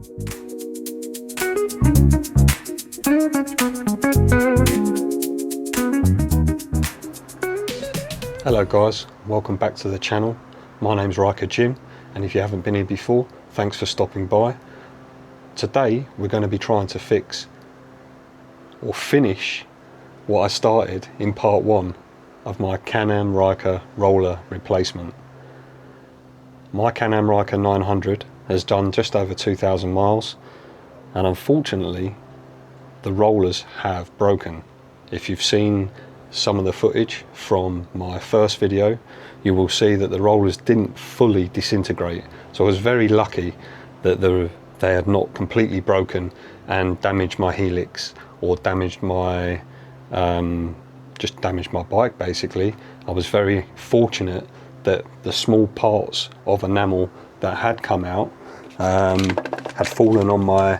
Hello guys, welcome back to the channel. My name's Ryker Jim, and if you haven't been here before, thanks for stopping by. Today we're going to be trying to fix or finish what I started in part 1 of my Can-Am Ryker roller replacement. My Can-Am Ryker 900 has done just over 2,000 miles, and unfortunately the rollers have broken. If you've seen some of the footage from my first video, you will see that the rollers didn't fully disintegrate, so I was very lucky that they had not completely broken and damaged my helix or damaged my just damaged my bike basically. I was very fortunate that the small parts of enamel that had come out had fallen on my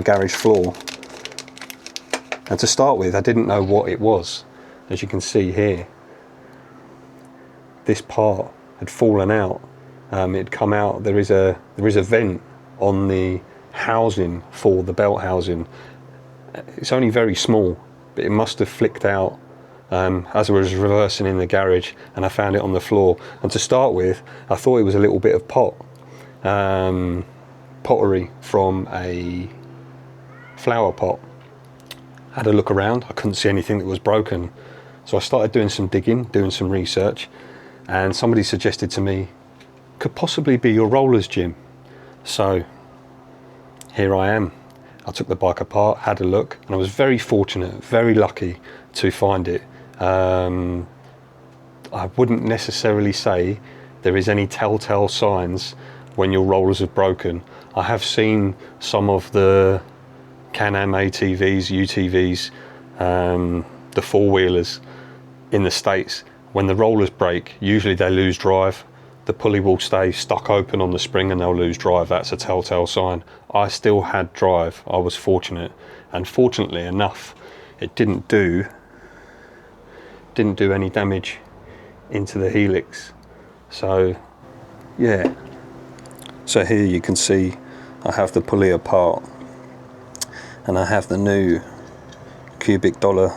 garage floor. And to start with, I didn't know what it was. As you can see here, this part had fallen out. It'd come out. There is a vent on the housing for the belt housing. It's only very small, but it must have flicked out as I was reversing in the garage, and I found it on the floor. And to start with, I thought it was a little bit of pottery from a flower pot. Had a look around, I couldn't see anything that was broken, so I started doing some digging, doing some research, and somebody suggested to me, could possibly be your rollers, Jim. So here I am. I took the bike apart, had a look, and I was very fortunate, very lucky to find it. I wouldn't necessarily say there is any telltale signs when your rollers have broken. I have seen some of the Can-Am ATVs, UTVs, the four-wheelers in the States. When the rollers break, usually they lose drive. The pulley will stay stuck open on the spring and they'll lose drive. That's a telltale sign. I still had drive. I was fortunate, and fortunately enough, it didn't do any damage into the helix. So yeah, so here you can see I have the pulley apart, and I have the new cubic dollar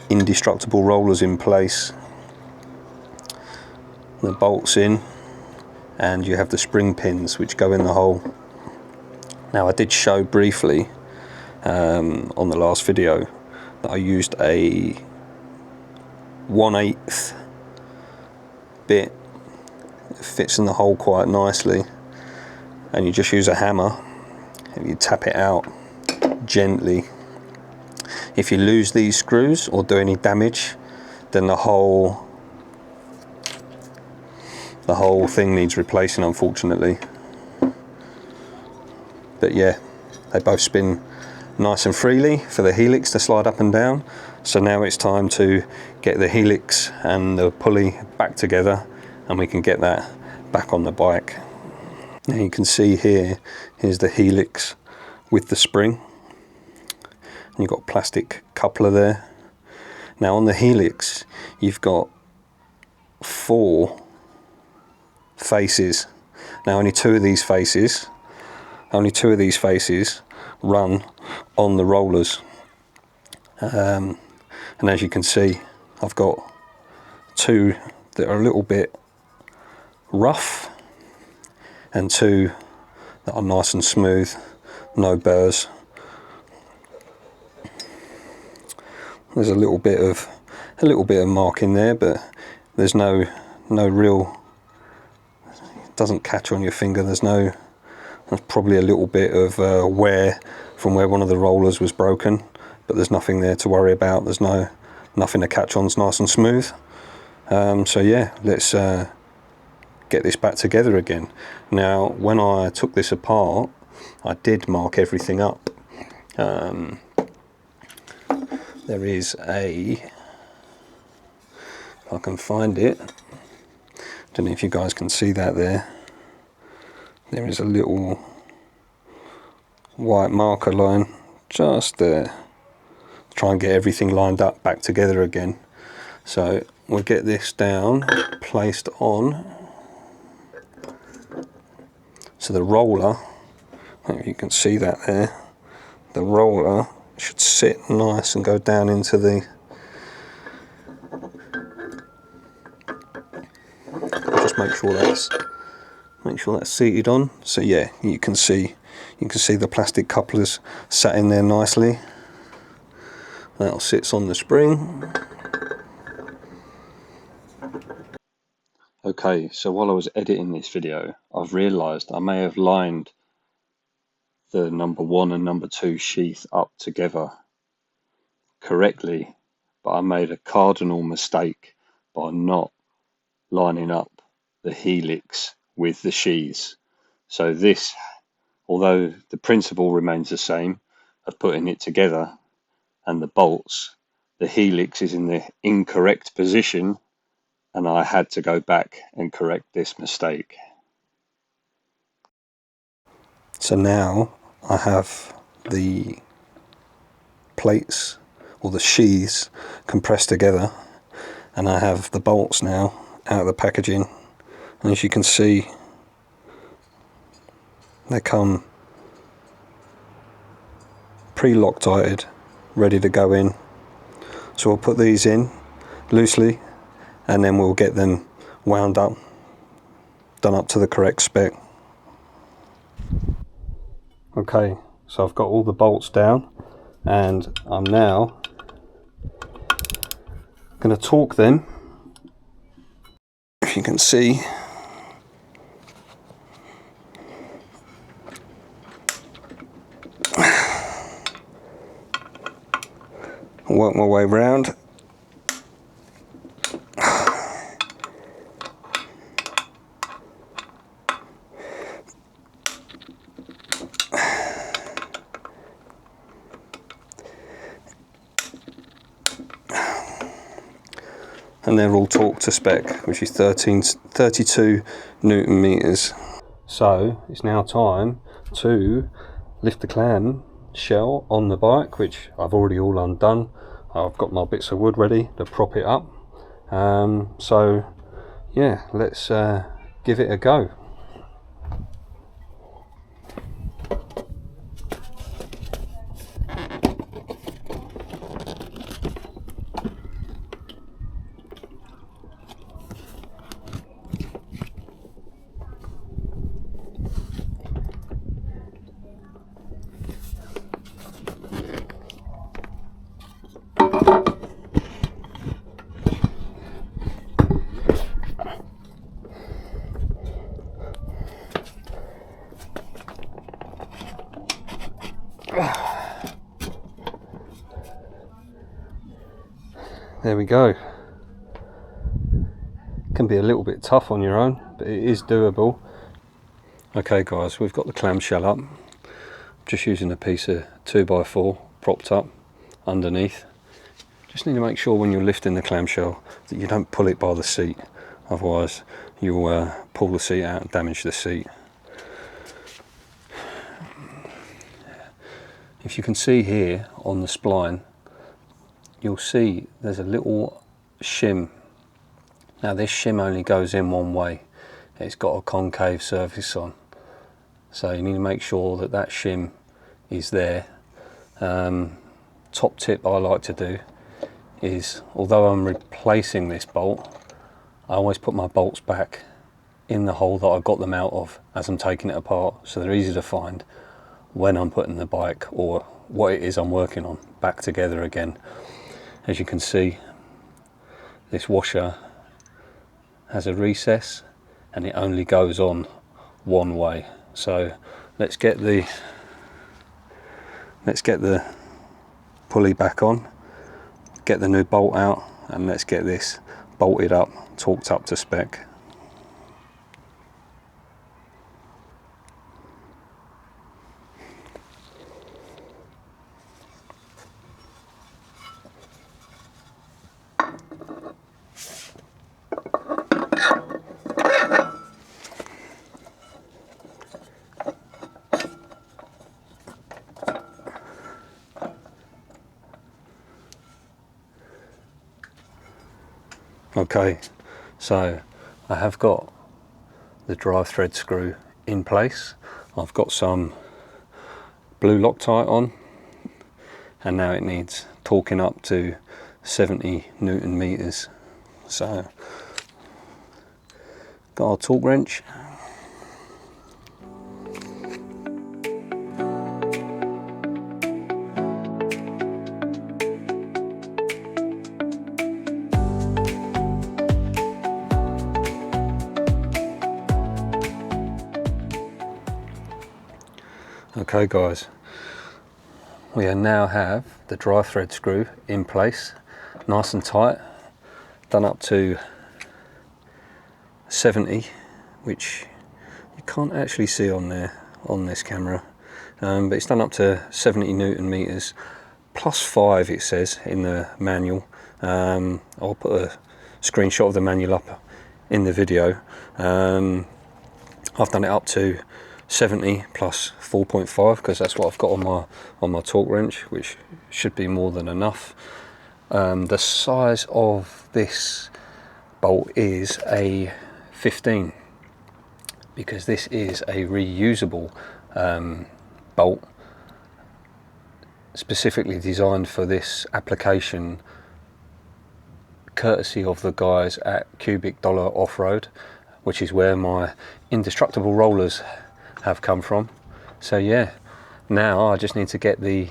indestructible rollers in place. The bolts in, and you have the spring pins which go in the hole. Now I did show briefly on the last video that I used a 1/8 bit. It fits in the hole quite nicely, and you just use a hammer and you tap it out gently. If you lose these screws or do any damage, then the whole thing needs replacing, unfortunately. But yeah, they both spin nice and freely for the helix to slide up and down. So now it's time to get the helix and the pulley back together, and we can get that back on the bike. Now you can see here's the helix with the spring, and you've got a plastic coupler there. Now on the helix you've got 4 faces. Now only two of these faces run on the rollers, and as you can see, I've got 2 that are a little bit rough and 2 that are nice and smooth, no burrs. There's a little bit of marking there, but there's no real, it doesn't catch on your finger. There's probably a little bit of wear from where one of the rollers was broken, but there's nothing there to worry about. There's nothing to catch on. It's nice and smooth. So yeah, let's get this back together again. Now when I took this apart, I did mark everything up. There is if I can find it, don't know if you guys can see that there. There is a little white marker line just there. Try and get everything lined up back together again. So we'll get this down, placed on So the roller, you can see that there, the roller should sit nice and go down into the, just make sure that's seated on. So yeah, you can see the plastic couplers sat in there nicely. That sits on the spring. Okay, so while I was editing this video, I've realised I may have lined the number 1 and number 2 sheath up together correctly, but I made a cardinal mistake by not lining up the helix with the sheaths. So this, although the principle remains the same of putting it together and the bolts, the helix is in the incorrect position, and I had to go back and correct this mistake. So now I have the plates or the sheaths compressed together, and I have the bolts now out of the packaging, and as you can see, they come pre-Loctited, ready to go in. So we'll put these in loosely, and then we'll get them wound up, done up to the correct spec. Okay, so I've got all the bolts down, and I'm now going to torque them. If you can see, work my way round. And they're all torqued to spec, which is 32 Newton meters. So it's now time to lift the clam shell on the bike, which I've already all undone. I've got my bits of wood ready to prop it up. So yeah, let's give it a go. There we go. Can be a little bit tough on your own, but it is doable. Okay guys, we've got the clamshell up. Just using a piece of 2x4 propped up underneath. Just need to make sure when you're lifting the clamshell that you don't pull it by the seat, otherwise you'll pull the seat out and damage the seat. If you can see here on the spline, you'll see there's a little shim. Now this shim only goes in one way. It's got a concave surface on, so you need to make sure that that shim is there. Top tip I like to do is, although I'm replacing this bolt, I always put my bolts back in the hole that I got them out of as I'm taking it apart, so they're easy to find when I'm putting the bike or what it is I'm working on back together again. As you can see, this washer has a recess and it only goes on one way. So let's get the pulley back on, get the new bolt out, and let's get this bolted up, torqued up to spec. Okay, so I have got the drive thread screw in place. I've got some blue Loctite on, and now it needs torquing up to 70 Newton meters. So got our torque wrench. Okay guys, we now have the drive thread screw in place, nice and tight, done up to 70, which you can't actually see on there on this camera, but it's done up to 70 Newton meters, +5 it says in the manual. I'll put a screenshot of the manual up in the video. I've done it up to 70 plus 4.5 because that's what I've got on my torque wrench, which should be more than enough. The size of this bolt is a 15 because this is a reusable bolt specifically designed for this application, courtesy of the guys at Cubic Dollar Off-Road, which is where my indestructible rollers have come from. So yeah, now I just need to get the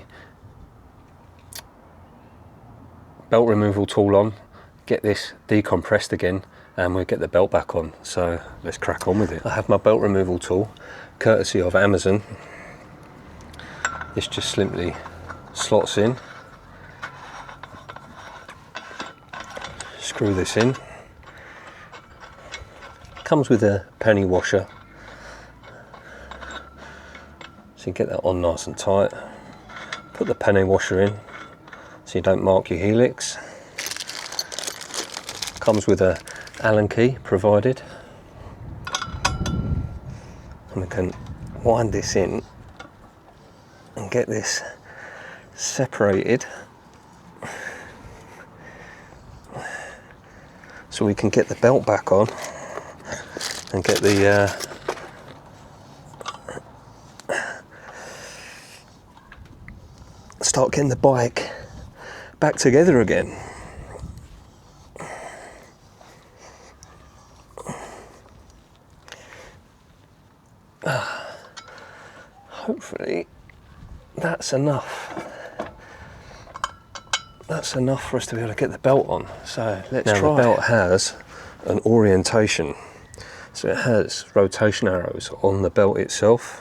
belt removal tool on, get this decompressed again, and we'll get the belt back on. So let's crack on with it. I have my belt removal tool, courtesy of Amazon. This just simply slots in. Screw this in. Comes with a penny washer, so you get that on nice and tight. Put the penny washer in so you don't mark your helix. Comes with a Allen key provided, and we can wind this in and get this separated so we can get the belt back on and get the start getting the bike back together again. Hopefully that's enough. That's enough for us to be able to get the belt on. So let's try. The belt has an orientation, so it has rotation arrows on the belt itself.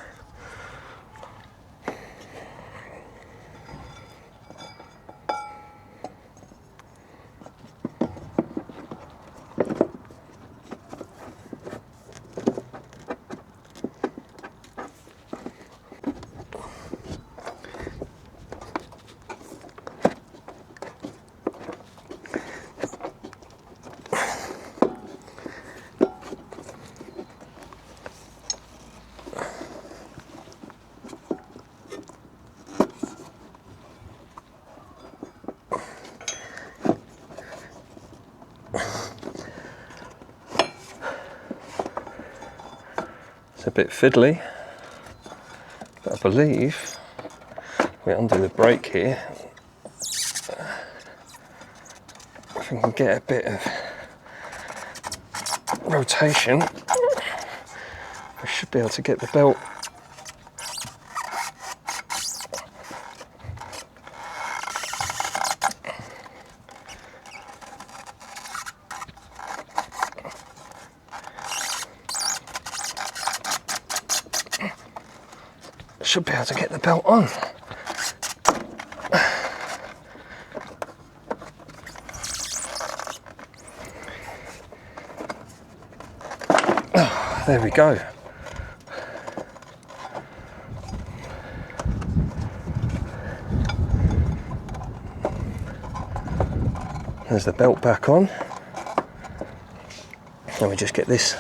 It's a bit fiddly, but I believe we undo the brake here. If we can get a bit of rotation, we should be able to get the belt on. Oh, there we go. There's the belt back on. Let me just get this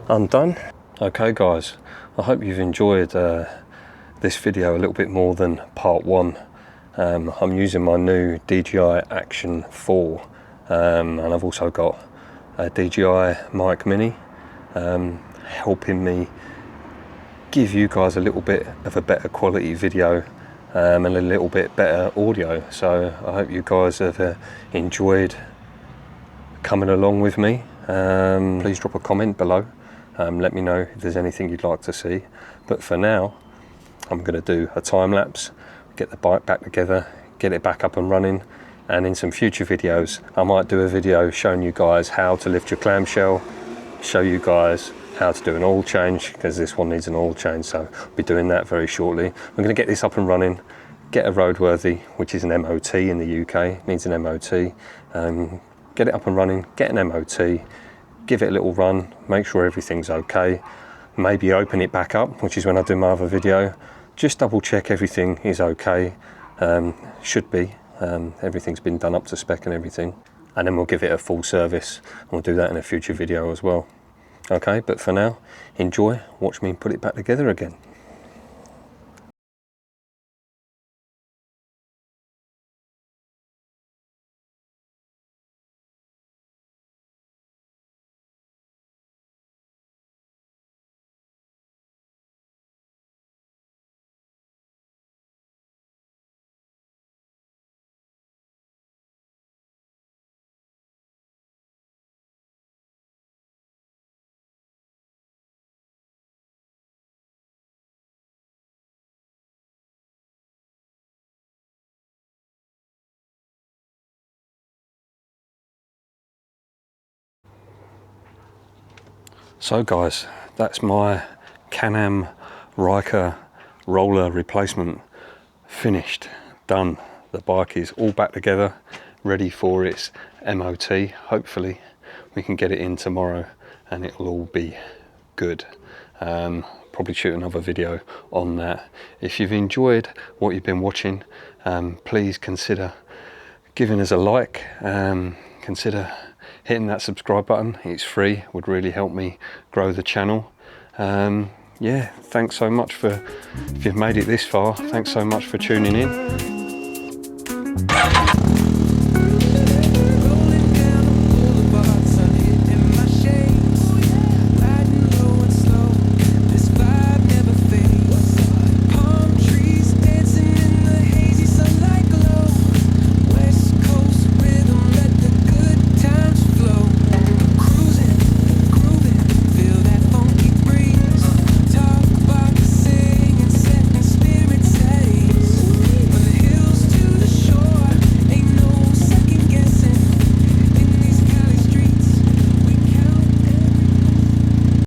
undone. Okay guys, I hope you've enjoyed this video a little bit more than part one. I'm using my new DJI Action 4, and I've also got a DJI Mic Mini helping me give you guys a little bit of a better quality video and a little bit better audio. So I hope you guys have enjoyed coming along with me. Please drop a comment below. Let me know if there's anything you'd like to see. But for now, I'm going to do a time lapse, get the bike back together, get it back up and running, and in some future videos I might do a video showing you guys how to lift your clamshell, show you guys how to do an oil change, because this one needs an oil change, so I'll be doing that very shortly. I'm going to get this up and running, get a roadworthy, which is an MOT in the UK, needs an MOT, get it up and running, get an MOT, give it a little run, make sure everything's okay, maybe open it back up, which is when I do my other video, just double check everything is okay, should be, everything's been done up to spec and everything, and then we'll give it a full service, and we'll do that in a future video as well. Okay, but for now, enjoy, watch me put it back together again. So guys, that's my Can-Am Ryker roller replacement finished, done. The bike is all back together, ready for its MOT. Hopefully we can get it in tomorrow and it'll all be good. Probably shoot another video on that. If you've enjoyed what you've been watching, please consider giving us a like, consider hitting that subscribe button. It's free, would really help me grow the channel. Yeah, thanks so much for, if you've made it this far, thanks so much for tuning in.